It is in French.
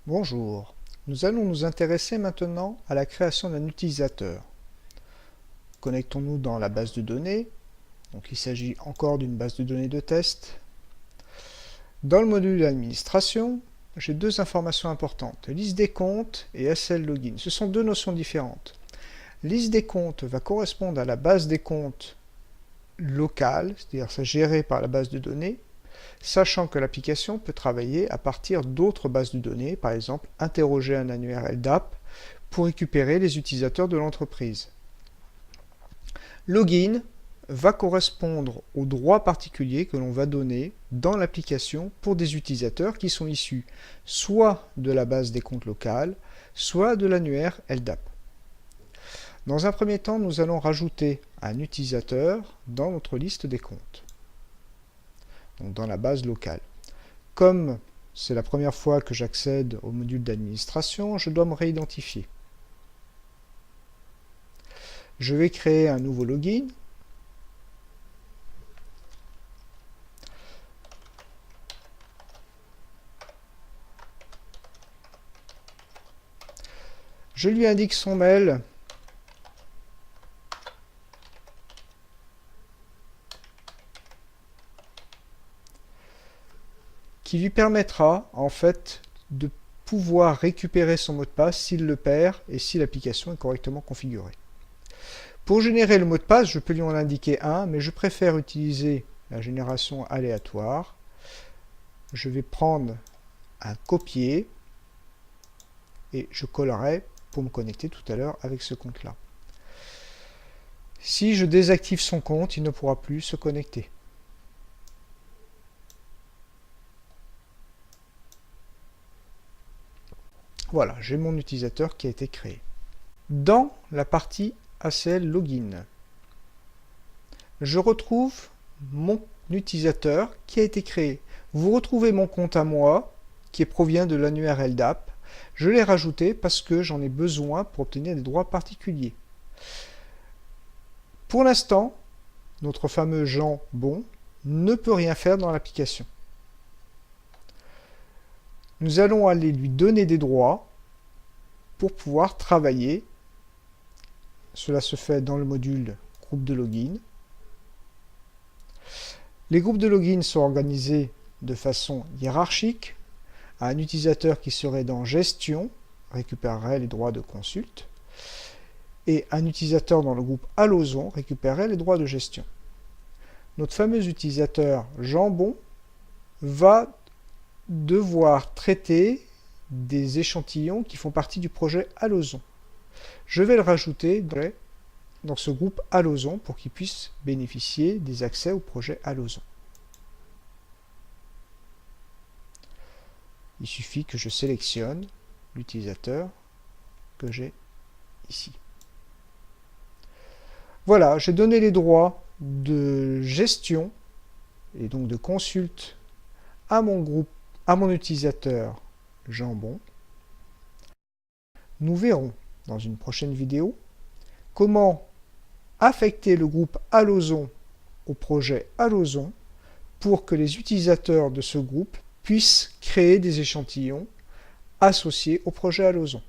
Bonjour, nous allons nous intéresser maintenant à la création d'un utilisateur. Connectons-nous dans la base de données. Donc il s'agit encore d'une base de données de test. Dans le module d'administration, j'ai deux informations importantes, liste des comptes et SL Login. Ce sont deux notions différentes. Liste des comptes va correspondre à la base des comptes locale, c'est-à-dire c'est géré par la base de données, sachant que l'application peut travailler à partir d'autres bases de données, par exemple interroger un annuaire LDAP pour récupérer les utilisateurs de l'entreprise. Login va correspondre aux droits particuliers que l'on va donner dans l'application pour des utilisateurs qui sont issus soit de la base des comptes locales, soit de l'annuaire LDAP. Dans un premier temps, nous allons rajouter un utilisateur dans notre liste des comptes, donc dans la base locale. Comme c'est la première fois que j'accède au module d'administration, je dois me réidentifier. Je vais créer un nouveau login. Je lui indique son mail. Qui lui permettra en fait de pouvoir récupérer son mot de passe s'il le perd et si l'application est correctement configurée. Pour générer le mot de passe, je peux lui en indiquer un, mais je préfère utiliser la génération aléatoire. Je vais prendre un copier et je collerai pour me connecter tout à l'heure avec ce compte-là. Si je désactive son compte, il ne pourra plus se connecter. Voilà, j'ai mon utilisateur qui a été créé. Dans la partie ACL Login, je retrouve mon utilisateur qui a été créé. Vous retrouvez mon compte à moi, qui provient de l'annuaire LDAP. Je l'ai rajouté parce que j'en ai besoin pour obtenir des droits particuliers. Pour l'instant, notre fameux Jean Bon ne peut rien faire dans l'application. Nous allons aller lui donner des droits pour pouvoir travailler. Cela se fait dans le module groupe de login. Les groupes de login sont organisés de façon hiérarchique. Un utilisateur qui serait dans gestion récupérerait les droits de consulte et un utilisateur dans le groupe Alloson récupérerait les droits de gestion. Notre fameux utilisateur Jambon va devoir traiter des échantillons qui font partie du projet Alloson. Je vais le rajouter dans ce groupe Alloson pour qu'il puisse bénéficier des accès au projet Alloson. Il suffit que je sélectionne l'utilisateur que j'ai ici. Voilà, j'ai donné les droits de gestion et donc de consulte à mon groupe, à mon utilisateur Jambon. Nous verrons dans une prochaine vidéo comment affecter le groupe Alloson au projet Alloson pour que les utilisateurs de ce groupe puissent créer des échantillons associés au projet Alloson.